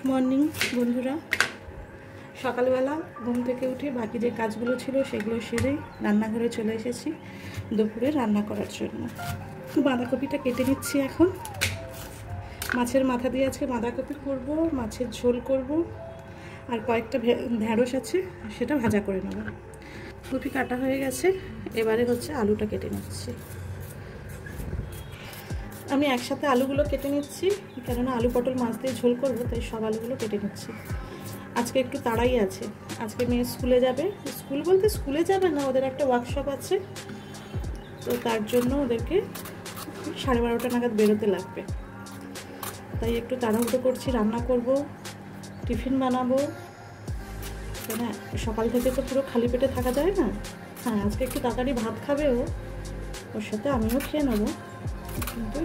Morning বন্ধুরা। সকালবেলা ঘুম থেকে উঠে বাকি যে কাজগুলো ছিল সেগুলো সেরেই রান্নাঘরে চলে এসেছি দুপুরে রান্না করার জন্য। বাঁধাকপিটা কেটে নিচ্ছি এখন। মাছের মাথা দিয়ে আজকে বাঁধাকপি করব, মাছের ঝোল করব, আর কয়েকটা ঢেঁড়স আছে সেটা ভাজা করে নেব। কপি কাটা হয়ে গেছে, এবারে হচ্ছে আলুটা কেটে নিচ্ছি। আমি একসাথে আলুগুলো কেটে নিচ্ছি, কেননা আলু পটল মাছ দিয়ে ঝোল করবো, তাই সব আলুগুলো কেটে নিচ্ছি। আজকে একটু তাড়াই আছে, আজকে মেয়ে স্কুলে যাবে। স্কুল বলতে স্কুলে যাবে না, ওদের একটা ওয়ার্কশপ আছে, তো তার জন্য ওদেরকে 12:30 নাগাদ বেরোতে লাগবে। তাই একটু তাড়াহুড়ো করছি, রান্না করব, টিফিন বানাবো। না সকাল থেকে তো পুরো খালি পেটে থাকা যায় না। হ্যাঁ, আজকে একটু তাড়াতাড়ি ভাত খাবে ও, ওর সাথে আমিও খেয়ে নেবো, কিন্তু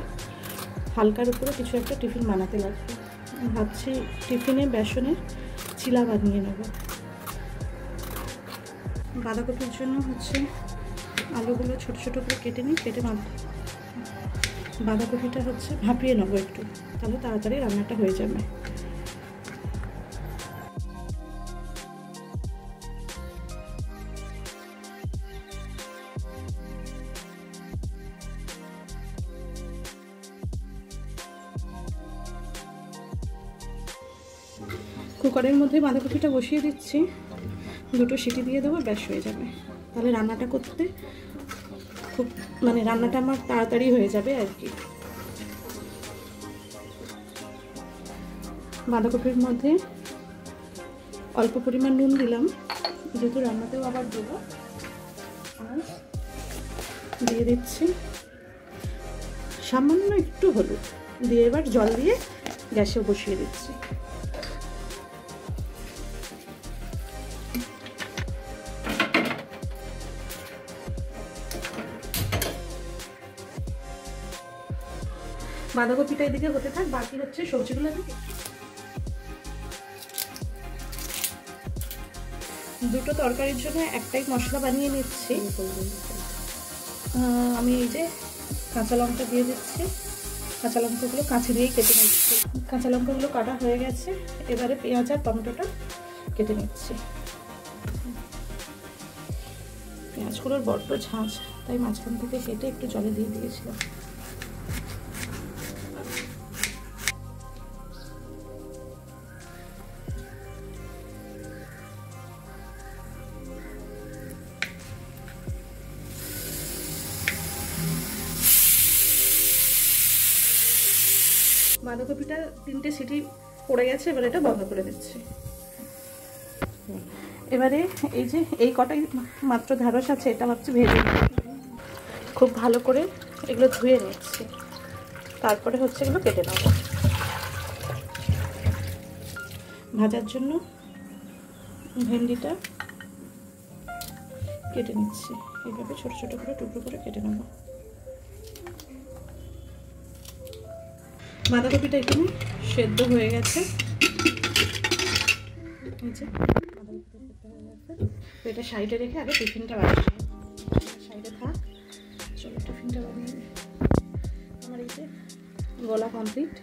হালকার উপরে কিছু একটা টিফিন বানাতে লাগবে। ভাবছি টিফিনে বেসনের চিলা বানিয়ে নেব। বাঁধাকপির জন্য হচ্ছে আলুগুলো ছোট ছোট করে কেটে নিই, কেটে বাঁধাকপিটা হচ্ছে ভাপিয়ে নেবো একটু, তাহলে তাড়াতাড়ি রান্নাটা হয়ে যাবে। কুকারের মধ্যে বাঁধাকপিটা বসিয়ে দিচ্ছি, 2টো সিটি দিয়ে দেবো, ব্যাস হয়ে যাবে। তাহলে রান্নাটা করতে খুব রান্নাটা আমার তাড়াতাড়ি হয়ে যাবে আর কি। বাঁধাকপির মধ্যে অল্প পরিমাণ নুন দিলাম, যেহেতু রান্নাতেও আবার দেবো, আর দিয়ে দিচ্ছি সামান্য একটু হলুদ দিয়ে, এবার জল দিয়ে গ্যাসে বসিয়ে দিচ্ছি। বাঁধাকপিটা এদিকে হতে থাক, বাকি হচ্ছে সবজিগুলো। দুটো তরকারির জন্য একটাই মশলা বানিয়ে নিচ্ছি। আমি এই যে কাঁচা লঙ্কা দিয়ে দিচ্ছি, কাঁচা লঙ্কাগুলো কাঁচি দিয়েই কেটে নিচ্ছি। কাঁচা লঙ্কাগুলো কাটা হয়ে গেছে, এবারে পেঁয়াজ আর টমেটোটা কেটে নিচ্ছি। পেঁয়াজগুলোর বড্ড ঝাঁঝ, তাই মাঝখান থেকে কেটে একটু জলে দিয়ে দিয়েছিলাম। বাঁধাকপিটা 3টে সিটি পড়ে গেছে, এবার এটা বন্ধ করে দিচ্ছি। এবারে এই যে এই কটাই মাত্র ঢেঁড়স আছে, এটা ভাবছি ভেজে খুব ভালো করে এগুলো ধুয়ে নিচ্ছি, তারপরে হচ্ছে এগুলো কেটে নেব। ভাজার জন্য ভেন্ডিটা কেটে নিচ্ছি, এইভাবে ছোট ছোট করে টুকরো করে কেটে নেব। বাঁধাকপিটা এখানে সেদ্ধ হয়ে গেছে, এটা সাইডে রেখে আগে টিফিনটা বানিয়ে সাইডে থাক। চলো টিফিনটা বানিয়ে নিই। আমার এই যে গলা কমপ্লিট।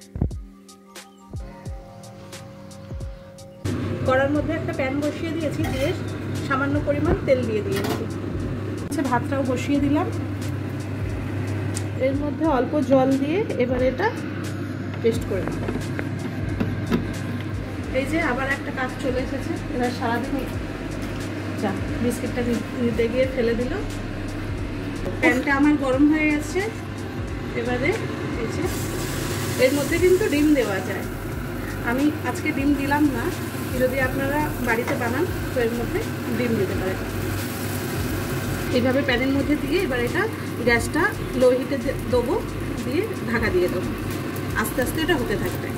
কড়ার মধ্যে একটা প্যান বসিয়ে দিয়েছি, দিয়ে সামান্য পরিমাণ তেল দিয়ে দিয়েছি। আচ্ছা, ভাতটাও বসিয়ে দিলাম, এর মধ্যে অল্প জল দিয়ে এবার এটা পেস্ট করে নেব। এই যে আবার একটা কাজ চলে এসেছে, এবার সারাদিন যা বিস্কিটটা নিতে গিয়ে ফেলে দিল। প্যানটা আমার গরম হয়ে গেছে, এবারে এই যে এর মধ্যে কিন্তু ডিম দেওয়া যায়। আমি আজকে ডিম দিলাম না, যদি আপনারা বাড়িতে বানান তো এর মধ্যে ডিম দিতে পারেন। এইভাবে প্যানের মধ্যে দিয়ে এবার এটা গ্যাসটা লো হিটে দেবো, দিয়ে ঢাকা দিয়ে দেবো, আস্তে আস্তে এটা হতে থাকবে।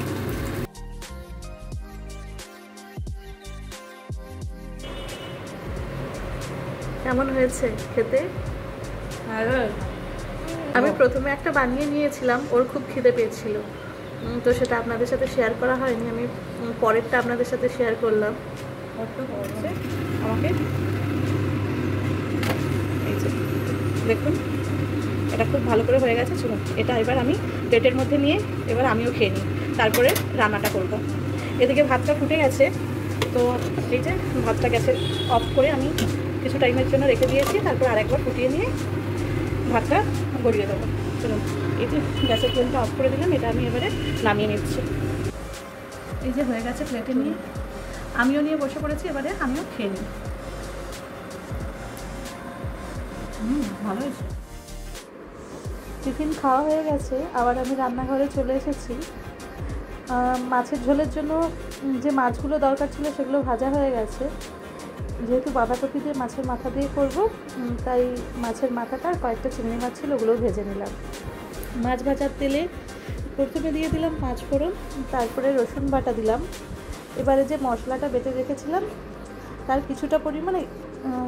কেমন হয়েছে খেতে? আমি প্রথমে একটা বানিয়ে নিয়েছিলাম, ওর খুব খিদে পেয়েছিল, তো সেটা আপনাদের সাথে শেয়ার করা হয়নি। আমি পরেরটা আপনাদের সাথে শেয়ার করলাম। আমাকে এই যে দেখুন, এটা খুব ভালো করে হয়ে গেছে। চলুন এটা এবার আমি প্লেটের মধ্যে নিয়ে এবার আমিও খেয়ে নিই, তারপরে রান্নাটা করব। এদিকে ভাতটা ফুটে গেছে, তো এই যে ভাতটা গ্যাসের অফ করে আমি কিছু টাইমের জন্য রেখে দিয়েছি, তারপর আরেকবার ফুটিয়ে নিয়ে ভাতটা গড়িয়ে দেবো। চলুন, এই যে গ্যাসের ফ্লেমটা অফ করে দিলাম, এটা আমি এবারে নামিয়ে নিচ্ছি। এই যে হয়ে গেছে, প্লেটে নিয়ে আমিও নিয়ে বসে পড়েছি, এবারে আমিও খেয়ে নিই। ভালো হয়েছে। টিফিন খাওয়া হয়ে গেছে, আবার আমি রান্নাঘরে চলে এসেছি। মাছের ঝোলের জন্য যে মাছগুলো দরকার ছিল সেগুলো ভাজা হয়ে গেছে। যেহেতু বাঁধাকপি দিয়ে মাছের মাথা দিয়ে করব, তাই মাছের মাথাটা আর কয়েকটা চিংড়ি মাছ ছিল, ওগুলোও ভেজে নিলাম। মাছ ভাজার তেলে প্রথমে দিয়ে দিলাম 5 ফোড়ন, তারপরে রসুন বাটা দিলাম। এবারে যে মশলাটা বেটে রেখেছিলাম তার কিছুটা পরিমাণে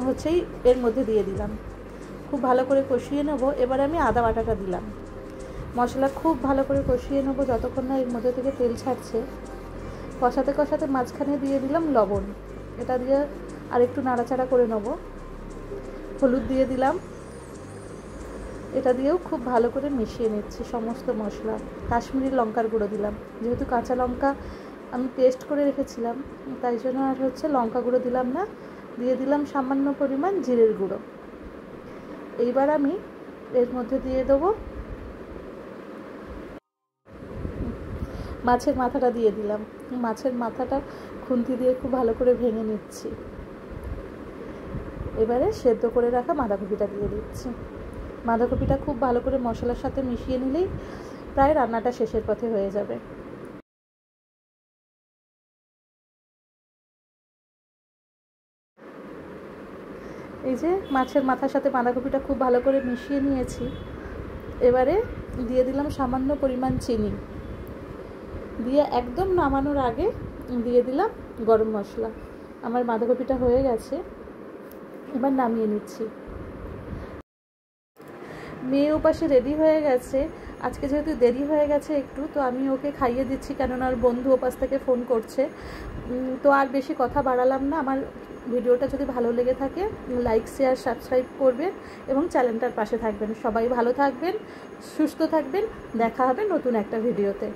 হচ্ছেই এর মধ্যে দিয়ে দিলাম, খুব ভালো করে কষিয়ে নেব। এবার আমি আদা বাটাটা দিলাম, মশলা খুব ভালো করে কষিয়ে নেব যতক্ষণ না এর মধ্যে থেকে তেল ছাড়ছে। কষাতে কষাতে মাঝখানে দিয়ে দিলাম লবণ, এটা দিয়ে আর একটু নাড়াচাড়া করে নেব। হলুদ দিয়ে দিলাম, এটা দিয়েও খুব ভালো করে মিশিয়ে নিচ্ছি সমস্ত মশলা। কাশ্মীরি লঙ্কার গুঁড়ো দিলাম, যেহেতু কাঁচা লঙ্কা আমি পেস্ট করে রেখেছিলাম তাই জন্য আর হচ্ছে লঙ্কা গুঁড়ো দিলাম না, দিয়ে দিলাম সামান্য পরিমাণ জিরের গুঁড়ো। এইবার আমি এর মধ্যে দিয়ে দেবো মাছের মাথাটা, দিয়ে দিলাম। মাছের মাথাটা খুন্তি দিয়ে খুব ভালো করে ভেঙে নিচ্ছি। এবারে সেদ্ধ করে রাখা বাঁধাকপিটা দিয়ে দিচ্ছি। বাঁধাকপিটা খুব ভালো করে মশলার সাথে মিশিয়ে নিলেই প্রায় রান্নাটা শেষের পথে হয়ে যাবে। এই যে মাছের মাথার সাথে বাঁধাকপিটা খুব ভালো করে মিশিয়ে নিয়েছি। এবারে দিয়ে দিলাম সামান্য পরিমাণ চিনি, দিয়ে একদম নামানোর আগে দিয়ে দিলাম গরম মশলা। আমার বাঁধাকপিটা হয়ে গেছে, এবার নামিয়ে নিচ্ছি। মেয়ে ওপাশে রেডি হয়ে গেছে। আজকে যেহেতু দেরি হয়ে গেছে একটু, তো আমি ওকে খাইয়ে দিচ্ছি, কেননা ওর বন্ধু ওপাশ থেকে ফোন করছে। তো আর বেশি কথা বাড়ালাম না। আমার ভিডিওটা যদি ভালো লেগে থাকে লাইক শেয়ার সাবস্ক্রাইব করবেন এবং চ্যানেলটার পাশে থাকবেন। সবাই ভালো থাকবেন, সুস্থ থাকবেন, দেখা হবে নতুন একটা ভিডিওতে।